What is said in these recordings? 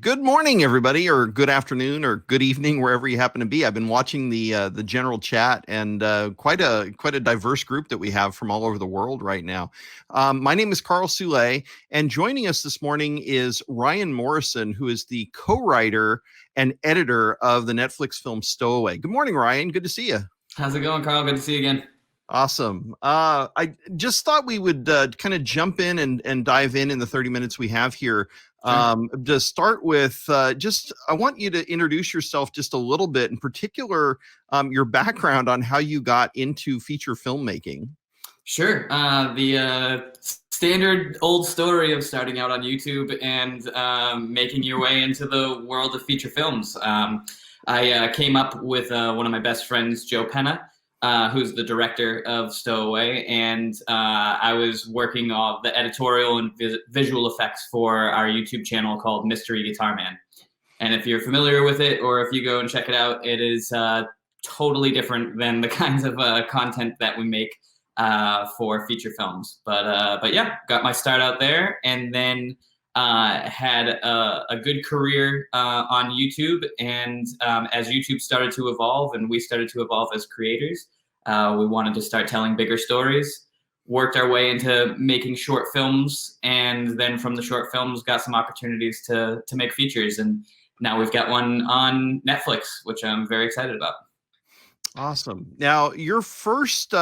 Good morning, everybody, or good afternoon, or good evening, wherever you happen to be. I've been watching the general chat, and quite a diverse group that we have from all over the world right now. My name is Karl Soule, and joining us this morning is Ryan Morrison, who is the co-writer and editor of the Netflix film Stowaway. Good morning, Ryan. Good to see you. How's it going, Karl? Good to see you again. Awesome. I just thought we would kind of jump in and dive in the 30 minutes we have here. Sure. To start with, I want you to introduce yourself just a little bit, in particular, your background on how you got into feature filmmaking. Sure. The standard old story of starting out on YouTube and making your way into the world of feature films. I came up with one of my best friends, Joe Penna, who's the director of Stowaway, and I was working on the editorial and visual effects for our YouTube channel called Mystery Guitar Man. And if you're familiar with it, or if you go and check it out, it is totally different than the kinds of content that we make for feature films. But yeah, got my start out there, and then had a good career on YouTube. And as YouTube started to evolve and we started to evolve as creators, we wanted to start telling bigger stories, worked our way into making short films, and then from the short films got some opportunities to make features. And now we've got one on Netflix, which I'm very excited about. Awesome. Now, your first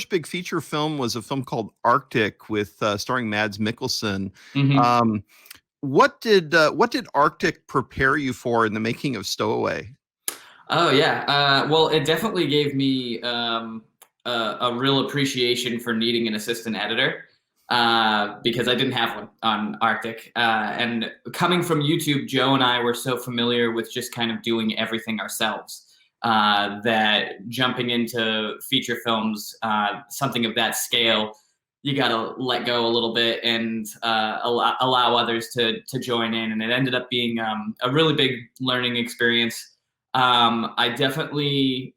big feature film was a film called Arctic with starring Mads Mikkelsen. Mm-hmm. What did Arctic prepare you for in the making of Stowaway? Oh yeah. Well, it definitely gave me a real appreciation for needing an assistant editor because I didn't have one on Arctic. And coming from YouTube, Joe and I were so familiar with just kind of doing everything ourselves that jumping into feature films, something of that scale, you got to let go a little bit and allow others to join in. And it ended up being a really big learning experience. I definitely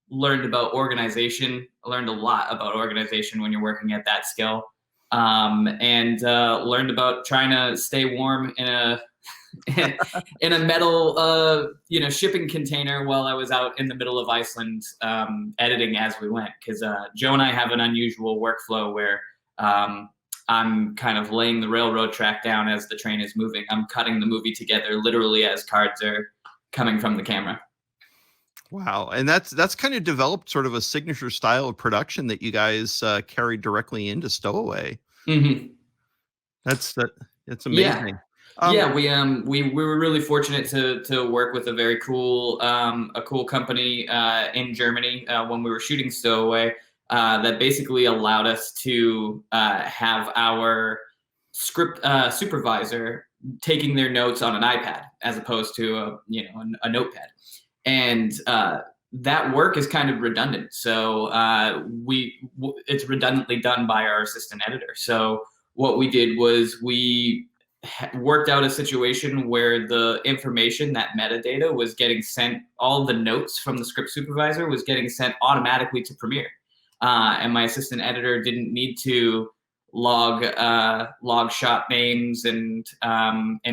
learned about organization. I learned a lot about organization when you're working at that scale, and learned about trying to stay warm in a in a metal shipping container while I was out in the middle of Iceland editing as we went. Because Joe and I have an unusual workflow where I'm kind of laying the railroad track down as the train is moving. I'm cutting the movie together literally as cards are coming from the camera. Wow, and that's kind of developed sort of a signature style of production that you guys carried directly into Stowaway. Mm-hmm. That's Yeah. amazing. Yeah, we were really fortunate to work with a very cool company in Germany when we were shooting Stowaway that basically allowed us to have our script supervisor taking their notes on an iPad as opposed to a notepad, and that work is kind of redundant. So it's redundantly done by our assistant editor. So what we did was we worked out a situation where the information, that metadata, was getting sent, all the notes from the script supervisor was getting sent automatically to Premiere. And my assistant editor didn't need to log shot names and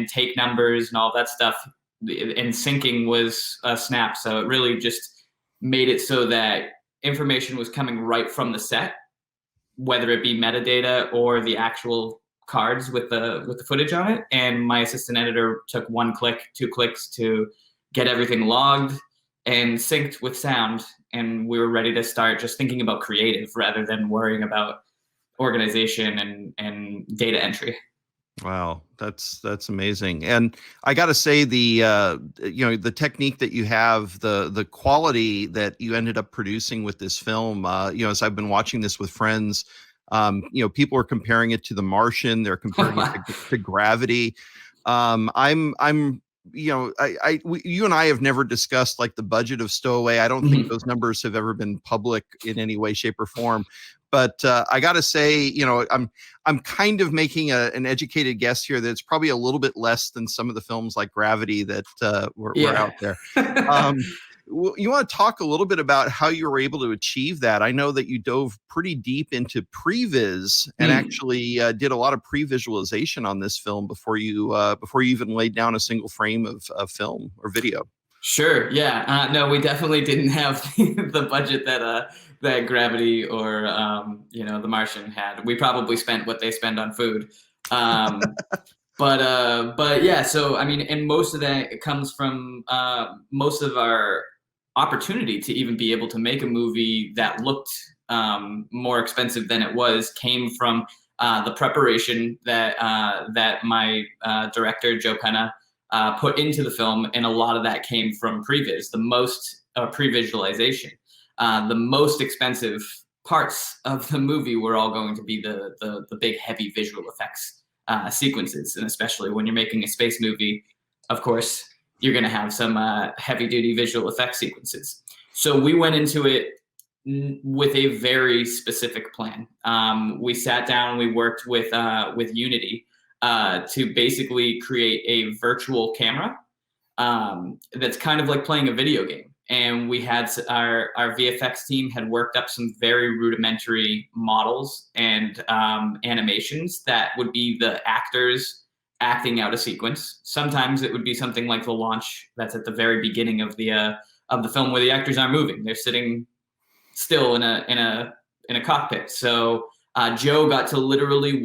take numbers and all that stuff. And syncing was a snap. So it really just made it so that information was coming right from the set, whether it be metadata or the actual cards with the footage on it. And my assistant editor took 1 click, 2 clicks to get everything logged and synced with sound. And we were ready to start just thinking about creative rather than worrying about organization and data entry. Wow, that's amazing. And I got to say the technique that you have, the quality that you ended up producing with this film, as I've been watching this with friends, people are comparing it to The Martian, they're comparing it to Gravity. You and I have never discussed like the budget of Stowaway. I don't think those numbers have ever been public in any way, shape, or form. But I got to say, I'm kind of making an educated guess here that it's probably a little bit less than some of the films like Gravity that were out there. You want to talk a little bit about how you were able to achieve that? I know that you dove pretty deep into previs and actually did a lot of pre-visualization on this film before you even laid down a single frame of film or video. Sure. Yeah. No, we definitely didn't have the budget that Gravity or The Martian had. We probably spent what they spend on food. But yeah. So I mean, and most of that comes from most of our opportunity to even be able to make a movie that looked more expensive than it was came from the preparation that my director Joe Penna put into the film, and a lot of that came from previs. The most pre-visualization, the most expensive parts of the movie were all going to be the big heavy visual effects sequences, and especially when you're making a space movie, of course, you're going to have some heavy-duty visual effects sequences. So we went into it with a very specific plan. We sat down, we worked with Unity to basically create a virtual camera that's kind of like playing a video game. And we had our VFX team had worked up some very rudimentary models and animations that would be the actors acting out a sequence. Sometimes it would be something like the launch that's at the very beginning of the film, where the actors aren't moving; they're sitting still in a cockpit. So Joe got to literally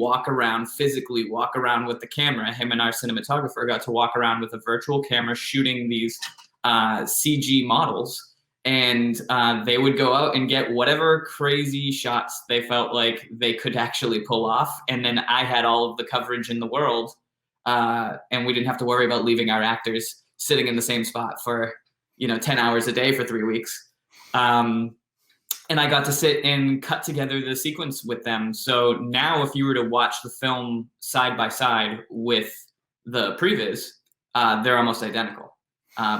physically walk around with the camera. Him and our cinematographer got to walk around with a virtual camera shooting these CG models, and they would go out and get whatever crazy shots they felt like they could actually pull off. And then I had all of the coverage in the world, and we didn't have to worry about leaving our actors sitting in the same spot for 10 hours a day for 3 weeks. And I got to sit and cut together the sequence with them. So now if you were to watch the film side by side with the previs, they're almost identical.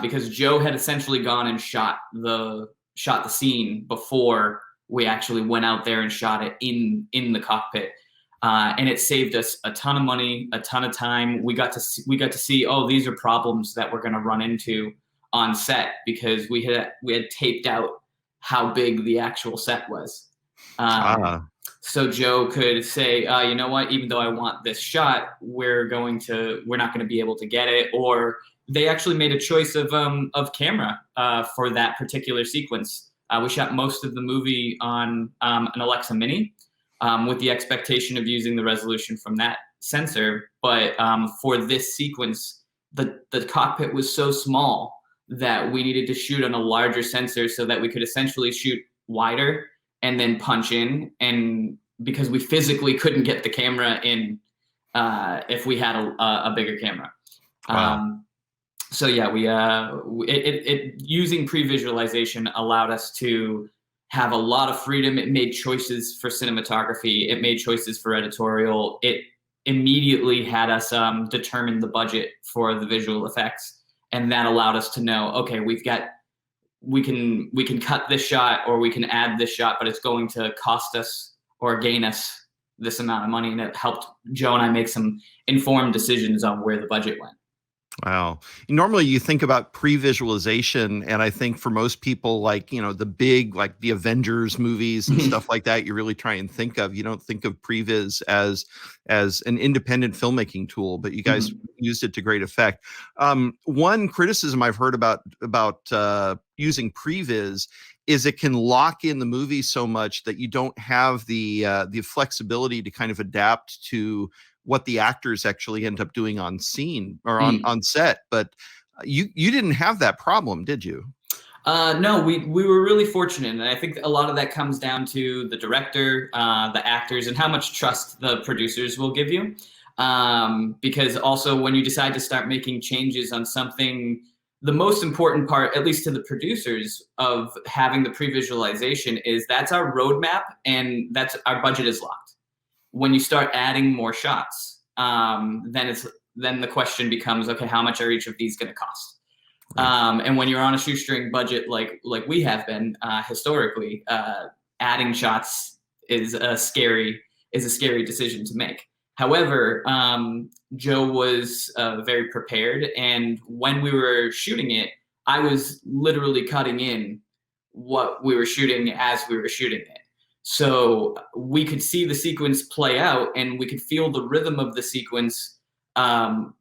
Because Joe had essentially gone and shot the scene before we actually went out there and shot it in the cockpit. And it saved us a ton of money, a ton of time. We got to see, oh, these are problems that we're going to run into on set, because we had taped out how big the actual set was. So Joe could say, you know what, even though I want this shot, we're not going to be able to get it. Or they actually made a choice of camera for that particular sequence. We shot most of the movie on an Alexa Mini with the expectation of using the resolution from that sensor. But for this sequence, the cockpit was so small that we needed to shoot on a larger sensor so that we could essentially shoot wider and then punch in. And because we physically couldn't get the camera in if we had a bigger camera. Wow. So yeah, using pre-visualization allowed us to have a lot of freedom. It made choices for cinematography. It made choices for editorial. It immediately had us determine the budget for the visual effects. And that allowed us to know, okay, we can cut this shot or we can add this shot, but it's going to cost us or gain us this amount of money. And it helped Joe and I make some informed decisions on where the budget went. Wow. Normally you think about pre-visualization, and I think for most people, like, the big, like the Avengers movies and stuff like that, you really try and think of, you don't think of previs as an independent filmmaking tool, but you guys used it to great effect. One criticism I've heard about using previs is it can lock in the movie so much that you don't have the flexibility to kind of adapt to what the actors actually end up doing on scene or on set. But you didn't have that problem, did you? No, we were really fortunate. And I think a lot of that comes down to the director, the actors, and how much trust the producers will give you. Because also when you decide to start making changes on something, the most important part, at least to the producers, of having the pre-visualization is that's our roadmap and that's our budget is locked. When you start adding more shots, then the question becomes, okay, how much are each of these going to cost? Right. And when you're on a shoestring budget like we have been historically, adding shots is a scary decision to make. However, Joe was very prepared, and when we were shooting it, I was literally cutting in what we were shooting as we were shooting it. So we could see the sequence play out, and we could feel the rhythm of the sequence. And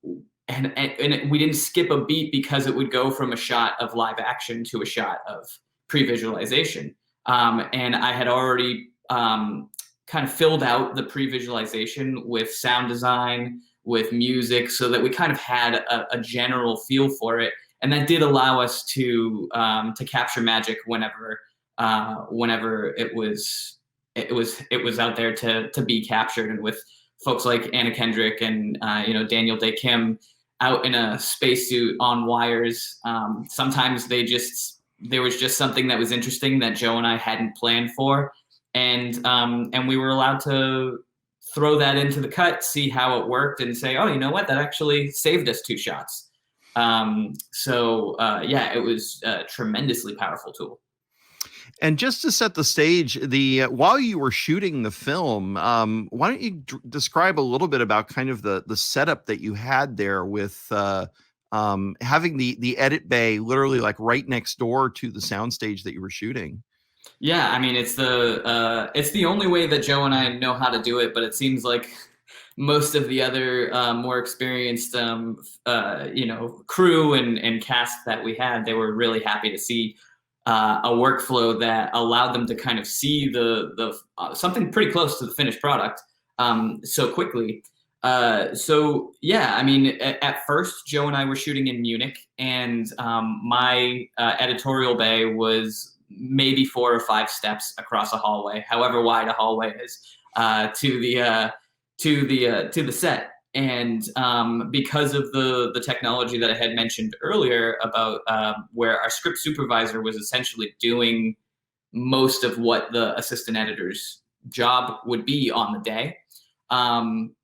we didn't skip a beat because it would go from a shot of live action to a shot of pre-visualization. And I had already kind of filled out the pre-visualization with sound design, with music, so that we kind of had a general feel for it. And that did allow us to capture magic whenever it was out there to be captured. And with folks like Anna Kendrick and Daniel Day Kim out in a spacesuit on wires, sometimes there was just something that was interesting that Joe and I hadn't planned for, and we were allowed to throw that into the cut, see how it worked, and say, oh, you know what, that actually saved us 2 shots. It was a tremendously powerful tool. And just to set the stage, while you were shooting the film, why don't you describe a little bit about kind of the setup that you had there with having the edit bay literally like right next door to the soundstage that you were shooting? Yeah, I mean, it's the only way that Joe and I know how to do it, but it seems like most of the other more experienced crew and cast that we had, they were really happy to see a workflow that allowed them to kind of see the something pretty close to the finished product so quickly. I mean, at first, Joe and I were shooting in Munich, and my editorial bay was maybe 4 or 5 steps across a hallway, however wide a hallway is, to the set. And because of the technology that I had mentioned earlier about where our script supervisor was essentially doing most of what the assistant editor's job would be on the day,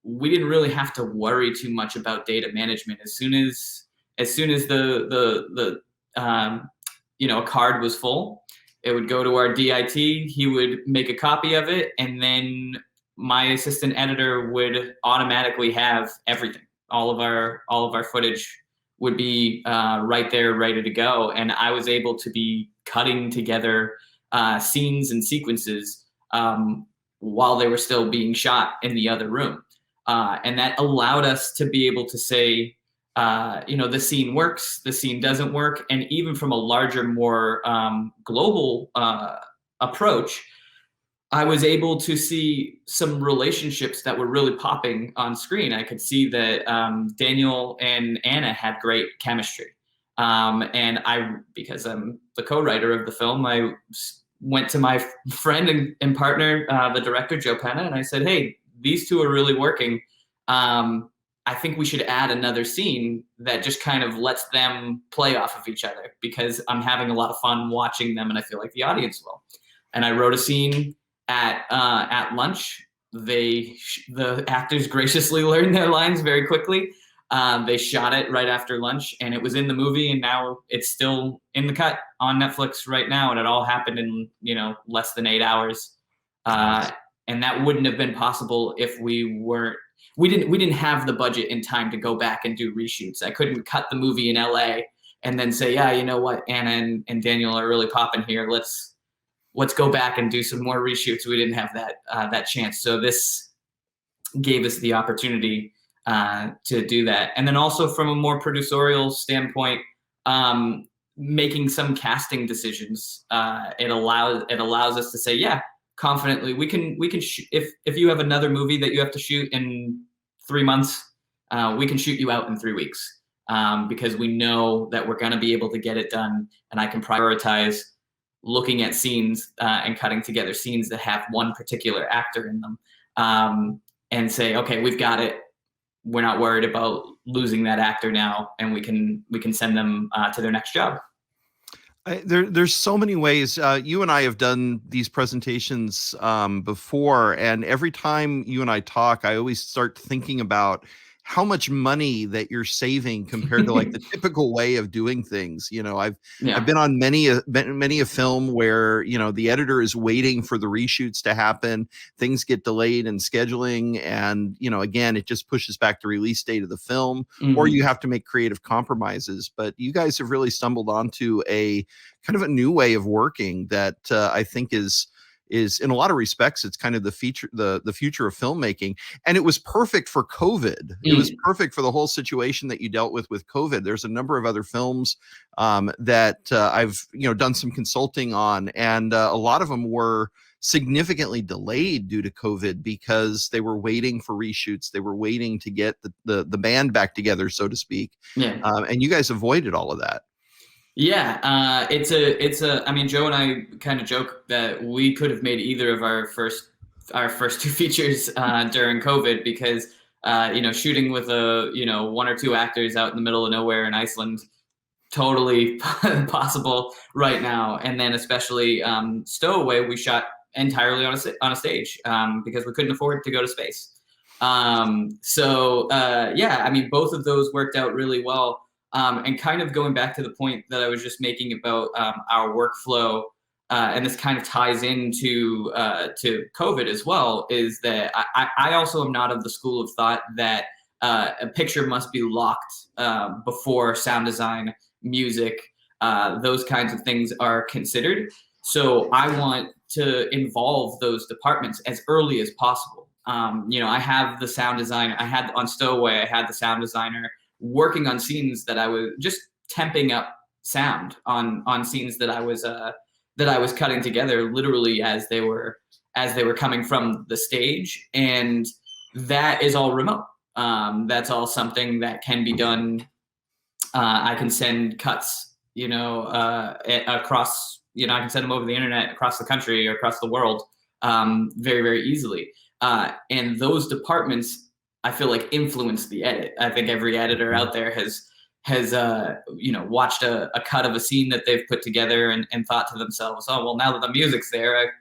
we didn't really have to worry too much about data management. As soon as the a card was full, it would go to our DIT. He would make a copy of it, and then my assistant editor would automatically have everything. All of our footage would be right there, ready to go, and I was able to be cutting together scenes and sequences while they were still being shot in the other room, and that allowed us to be able to say, the scene works, the scene doesn't work, and even from a larger, more global approach, I was able to see some relationships that were really popping on screen. I could see that Daniel and Anna had great chemistry. And because I'm the co-writer of the film, I went to my friend and partner, the director, Joe Penna, and I said, hey, these 2 are really working. I think we should add another scene that just kind of lets them play off of each other, because I'm having a lot of fun watching them, and I feel like the audience will. And I wrote a scene at lunch. The actors graciously learned their lines very quickly. They shot it right after lunch, and it was in the movie, and now it's still in the cut on Netflix right now, and it all happened in less than 8 hours. And that wouldn't have been possible if we didn't have the budget and time to go back and do reshoots. I couldn't cut the movie in LA and then say, yeah, you know what, Anna and Daniel are really popping here. Let's go back and do some more reshoots. We didn't have that chance. So this gave us the opportunity to do that. And then also from a more producerial standpoint, making some casting decisions, it allows us to say, yeah, confidently, we can if you have another movie that you have to shoot in 3 months, we can shoot you out in 3 weeks, because we know that we're going to be able to get it done, and I can prioritize looking at scenes and cutting together scenes that have one particular actor in them, and say, okay, we've got it. We're not worried about losing that actor now, and we can send them to their next job. There's so many ways. You and I have done these presentations before, and every time you and I talk, I always start thinking about how much money that you're saving compared to like the typical way of doing things. I've been on many a film where, the editor is waiting for the reshoots to happen. Things get delayed in scheduling. And, again, it just pushes back the release date of the film, or you have to make creative compromises. But you guys have really stumbled onto a kind of a new way of working that I think is in a lot of respects, it's kind of the future of filmmaking. And it was perfect for COVID. It was perfect for the whole situation that you dealt with COVID. There's a number of other films that I've done some consulting on, and a lot of them were significantly delayed due to COVID because they were waiting for reshoots. They were waiting to get the band back together, so to speak. And you guys avoided all of that. Yeah, I mean, Joe and I kind of joke that we could have made either of our first two features during COVID, because shooting with one or two actors out in the middle of nowhere in Iceland, totally possible right now. And then especially Stowaway, we shot entirely on a stage because we couldn't afford to go to space. Yeah, I mean, both of those worked out really well. And kind of going back to the point that I was just making about our workflow, and this kind of ties into to COVID as well, is that I also am not of the school of thought that a picture must be locked before sound design, music, those kinds of things are considered. So I want to involve those departments as early as possible. I have the sound designer. On Stowaway, I had the sound designer working on scenes that I was just temping up sound on scenes that I was cutting together literally as they were coming from the stage, and that is all remote. That's all something that can be done. I can send cuts, across, I can send them over the internet across the country or across the world very, very easily. And those departments, I feel like, influence the edit. I think every editor out there has watched a cut of a scene that they've put together and thought to themselves, oh, well, now that the music's there,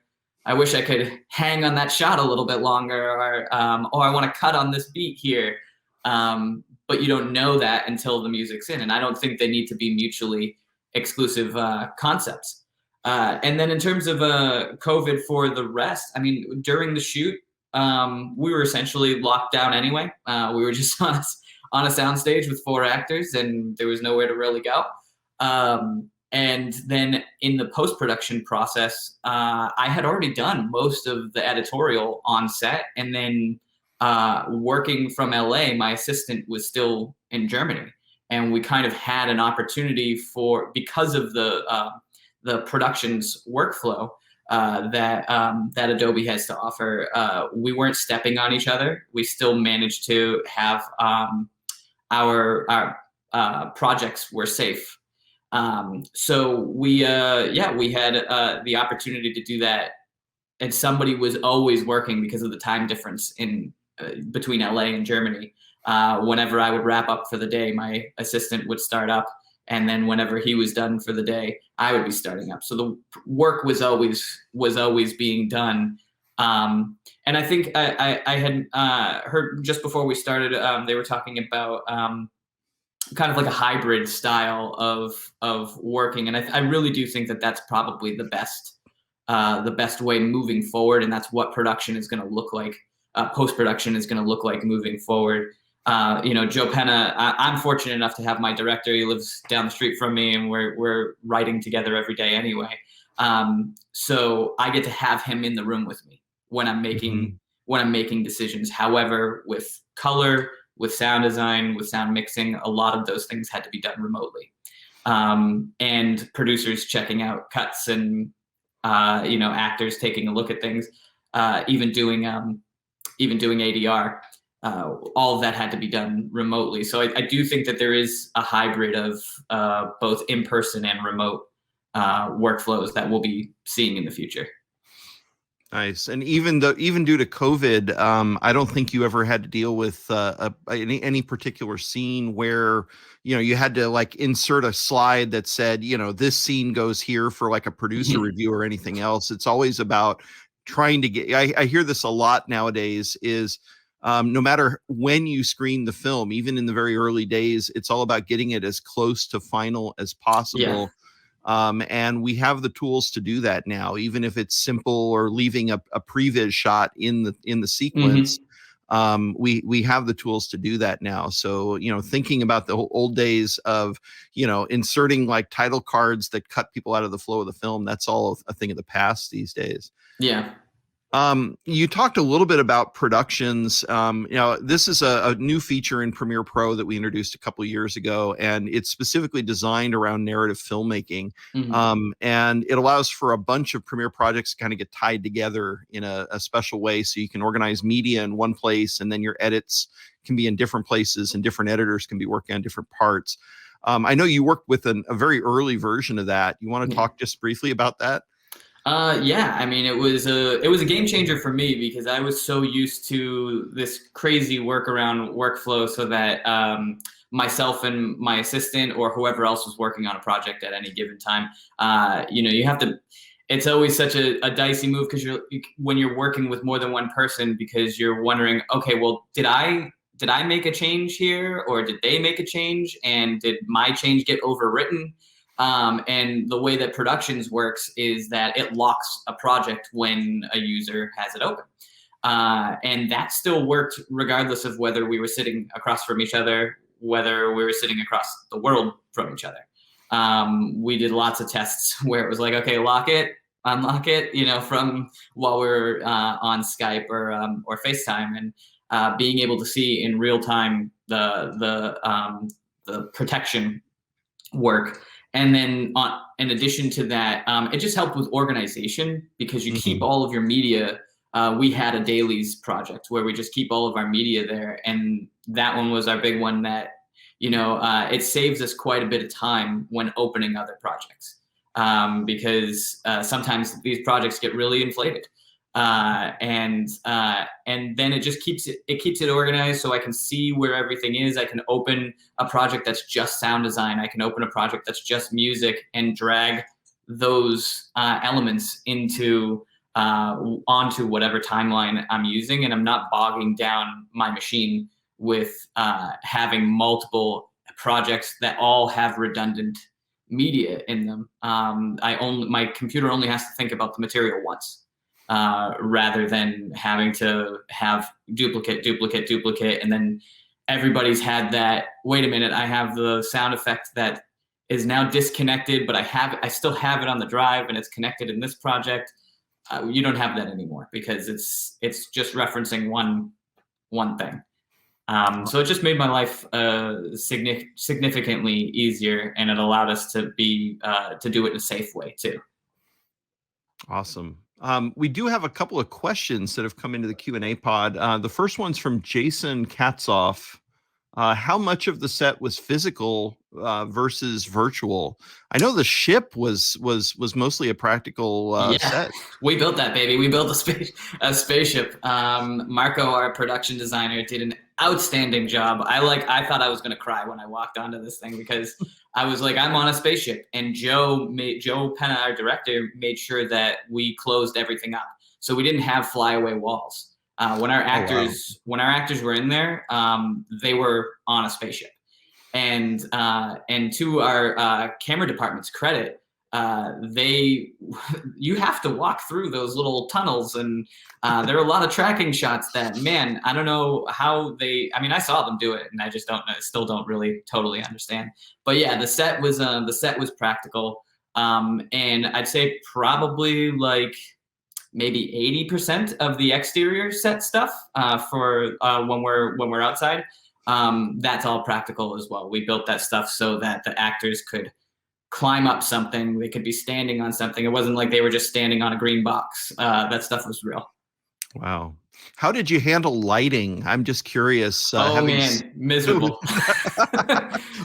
I wish I could hang on that shot a little bit longer, or I want to cut on this beat here. But you don't know that until the music's in. And I don't think they need to be mutually exclusive concepts. And then in terms of COVID for the rest, I mean, during the shoot, we were essentially locked down anyway. We were just on a soundstage with 4 actors, and there was nowhere to really go. And then in the post-production process, I had already done most of the editorial on set, and then working from LA, my assistant was still in Germany, and we kind of had an opportunity because of the production's workflow that Adobe has to offer. We weren't stepping on each other. We still managed to have our projects were safe. So we had the opportunity to do that, and somebody was always working because of the time difference in between LA and Germany. Whenever I would wrap up for the day, my assistant would start up. And then whenever he was done for the day, I would be starting up. So the work was always being done. And I think I had heard just before we started, they were talking about kind of like a hybrid style of working. And I really do think that that's probably the best way moving forward. And that's what production is going to look like. Post-production is going to look like moving forward. Joe Penna, I'm fortunate enough to have my director. He lives down the street from me, and we're writing together every day anyway. So I get to have him in the room with me when I'm making decisions. However, with color, with sound design, with sound mixing, a lot of those things had to be done remotely. And producers checking out cuts, and actors taking a look at things, even doing ADR. All of that had to be done remotely. So I do think that there is a hybrid of both in-person and remote workflows that we'll be seeing in the future. Nice. And even due to COVID, I don't think you ever had to deal with any particular scene where, you had to like insert a slide that said, this scene goes here for like a producer review or anything else. It's always about trying to get, I hear this a lot nowadays, is no matter when you screen the film, even in the very early days, it's all about getting it as close to final as Yeah. possible. And we have the tools to do that now, even if it's simple or leaving a previs shot in the sequence. We have the tools to do that now. So, thinking about the old days of, inserting like title cards that cut people out of the flow of the film, that's all a thing of the past these days. Yeah. You talked a little bit about productions. This is a new feature in Premiere Pro that we introduced a couple of years ago, and it's specifically designed around narrative filmmaking. And it allows for a bunch of Premiere projects to kind of get tied together in a special way, so you can organize media in one place, and then your edits can be in different places, and different editors can be working on different parts. I know you worked with a very early version of that. You want to talk just briefly about that? Yeah, I mean, it was a game changer for me, because I was so used to this crazy workaround workflow, so that myself and my assistant or whoever else was working on a project at any given time, you have to. It's always such a dicey move, because when you're working with more than one person, because you're wondering, okay, well, did I make a change here, or did they make a change, and did my change get overwritten? And the way that productions works is that it locks a project when a user has it open. And that still worked regardless of whether we were sitting across from each other, whether we were sitting across the world from each other. We did lots of tests where it was like, okay, lock it, unlock it, from while we're on Skype or FaceTime, and being able to see in real time the protection work. And then in addition to that, it just helped with organization, because you keep all of your media. We had a dailies project where we just keep all of our media there. And that one was our big one that, it saves us quite a bit of time when opening other projects, because sometimes these projects get really inflated. And then it just keeps it organized, so I can see where everything is. I can open a project that's just sound design. I can open a project that's just music, and drag those elements onto whatever timeline I'm using, and I'm not bogging down my machine with having multiple projects that all have redundant media in them. My computer only has to think about the material once. Rather than having to have duplicate, and then everybody's had that, wait a minute, I have the sound effect that is now disconnected, but I still have it on the drive, and it's connected in this project. You don't have that anymore, because it's just referencing one thing. So it just made my life significantly easier, and it allowed us to do it in a safe way too. Awesome. We do have a couple of questions that have come into the Q&A pod. The first one's from Jason Katzoff. How much of the set was physical versus virtual? I know the ship was mostly a practical set. We built that baby. We built a spaceship. Marco, our production designer, did an outstanding job. I thought I was gonna cry when I walked onto this thing, because I was like, I'm on a spaceship. And Joe Penna, our director, made sure that we closed everything up, so we didn't have flyaway walls. When our actors were in there, they were on a spaceship. And to our camera department's credit, you have to walk through those little tunnels, and there are a lot of tracking shots that, man, I don't know how I saw them do it, and I still don't really totally understand. But yeah, the set was practical, and I'd say probably like maybe 80% of the exterior set stuff for when we're outside. That's all practical as well. We built that stuff so that the actors could climb up something. They could be standing on something. It wasn't like they were just standing on a green box. That stuff was real. Wow. How did you handle lighting? I'm just curious. Miserable.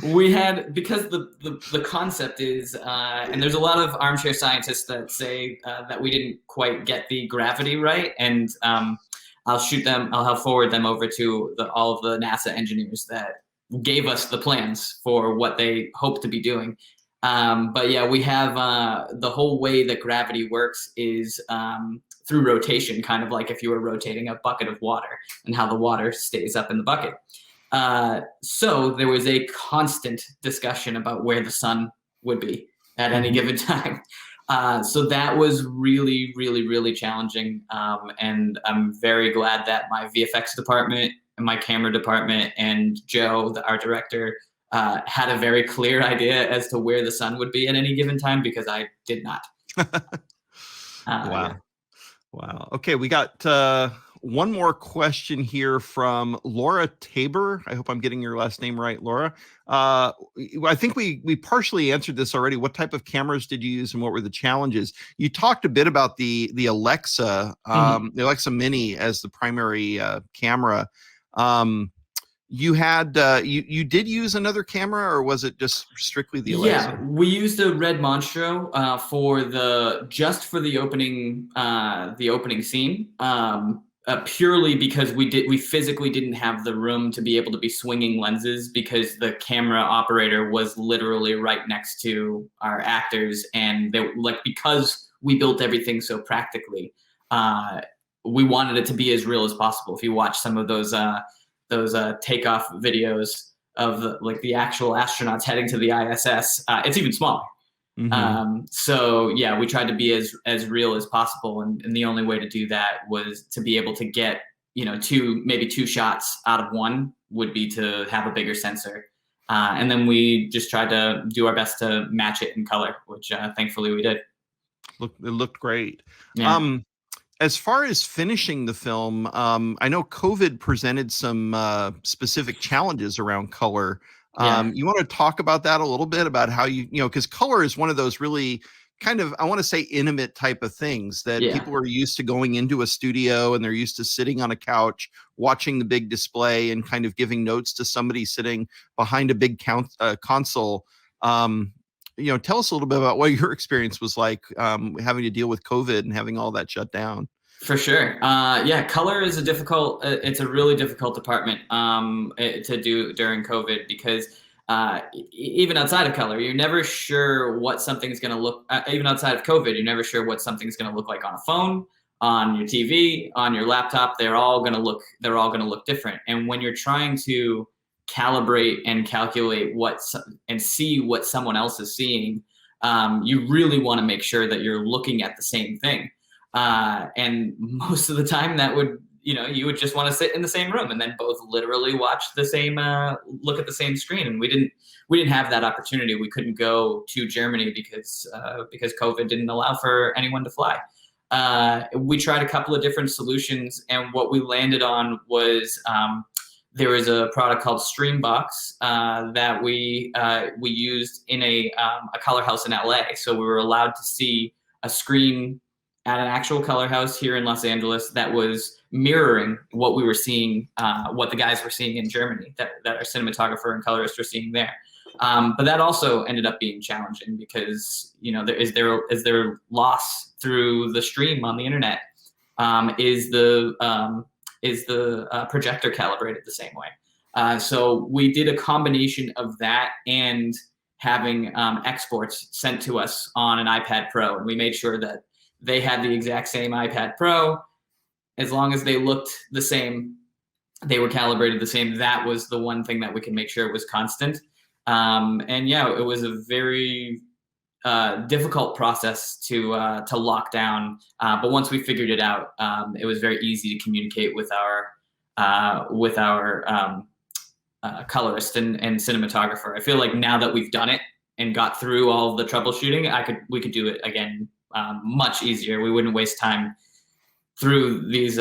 We had, because the concept is, and there's a lot of armchair scientists that say that we didn't quite get the gravity right, and I'll forward them over to all of the NASA engineers that gave us the plans for what they hope to be doing. But yeah, we have the whole way that gravity works is through rotation, kind of like if you were rotating a bucket of water and how the water stays up in the bucket. So there was a constant discussion about where the sun would be at any given time. So that was really, really, really challenging. And I'm very glad that my VFX department and my camera department and Joe, our director, had a very clear idea as to where the sun would be at any given time, because I did not. Wow. Yeah. Wow. Okay, we got one more question here from Laura Tabor. I hope I'm getting your last name right, Laura. I think we partially answered this already. What type of cameras did you use, and what were the challenges? You talked a bit about the Alexa, the Alexa Mini as the primary camera. You had you did use another camera, or was it just strictly the Alexa? Yeah, we used a Red Monstro for the opening scene, purely because we physically didn't have the room to be able to be swinging lenses, because the camera operator was literally right next to our actors, and they because we built everything so practically, we wanted it to be as real as possible. If you watch some of those takeoff videos of the actual astronauts heading to the ISS, it's even smaller. So yeah, we tried to be as real as possible, and the only way to do that was to be able to get maybe two shots out of one would be to have a bigger sensor, and then we just tried to do our best to match it in color, which thankfully we did. It looked great. Yeah. As far as finishing the film, I know COVID presented some specific challenges around color. You want to talk about that a little bit, about how because color is one of those really kind of, I want to say, intimate type of things that people are used to going into a studio, and they're used to sitting on a couch, watching the big display, and kind of giving notes to somebody sitting behind a big console. Tell us a little bit about what your experience was like, having to deal with COVID and having all that shut down. For sure. Yeah, color is it's a really difficult department to do during COVID, because even outside of color, you're never sure what something's going to look, even outside of COVID, you're never sure what something's going to look like on a phone, on your TV, on your laptop. They're all going to look different. And when you're trying to calibrate and calculate and see what someone else is seeing, you really want to make sure that you're looking at the same thing. And most of the time that you would just want to sit in the same room and then both literally watch the same, look at the same screen. And we didn't have that opportunity. We couldn't go to Germany because COVID didn't allow for anyone to fly. We tried a couple of different solutions, and what we landed on was, there was a product called Streambox that we used in a color house in LA. So we were allowed to see a screen at an actual color house here in Los Angeles that was mirroring what we were seeing, what the guys were seeing in Germany, that our cinematographer and colorist were seeing there. But that also ended up being challenging, because is there loss through the stream on the internet? Is the projector calibrated the same way? So we did a combination of that and having exports sent to us on an iPad Pro, and we made sure that they had the exact same iPad Pro. As long as they looked the same, they were calibrated the same. That was the one thing that we could make sure was constant. And yeah, it was a very difficult process to lock down. But once we figured it out, it was very easy to communicate with our colorist and cinematographer. I feel like now that we've done it and got through all of the troubleshooting, we could do it again much easier. We wouldn't waste time through these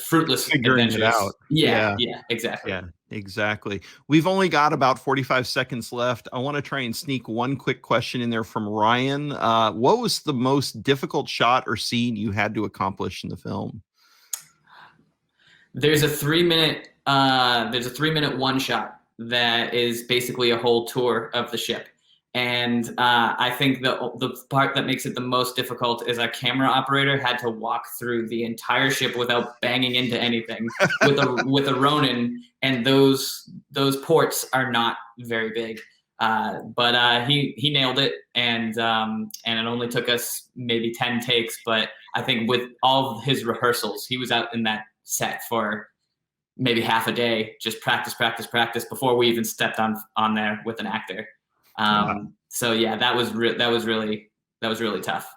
fruitless figuring adventures. it out. Yeah, exactly. Yeah, exactly. We've only got about 45 seconds left. I want to try and sneak one quick question in there from Ryan. What was the most difficult shot or scene you had to accomplish in the film? There's a 3-minute one shot that is basically a whole tour of the ship. And I think the part that makes it the most difficult is our camera operator had to walk through the entire ship without banging into anything with a Ronin, and those ports are not very big. But he nailed it, and it only took us maybe 10 takes. But I think with all of his rehearsals, he was out in that set for maybe half a day, just practice before we even stepped on there with an actor. So yeah, that was really tough.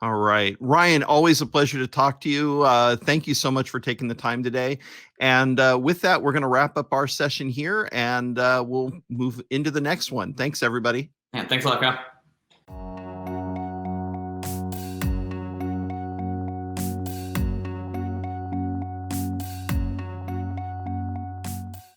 All right. Ryan, always a pleasure to talk to you. Thank you so much for taking the time today. And with that, we're going to wrap up our session here, and we'll move into the next one. Thanks, everybody. Yeah, thanks a lot, Karl.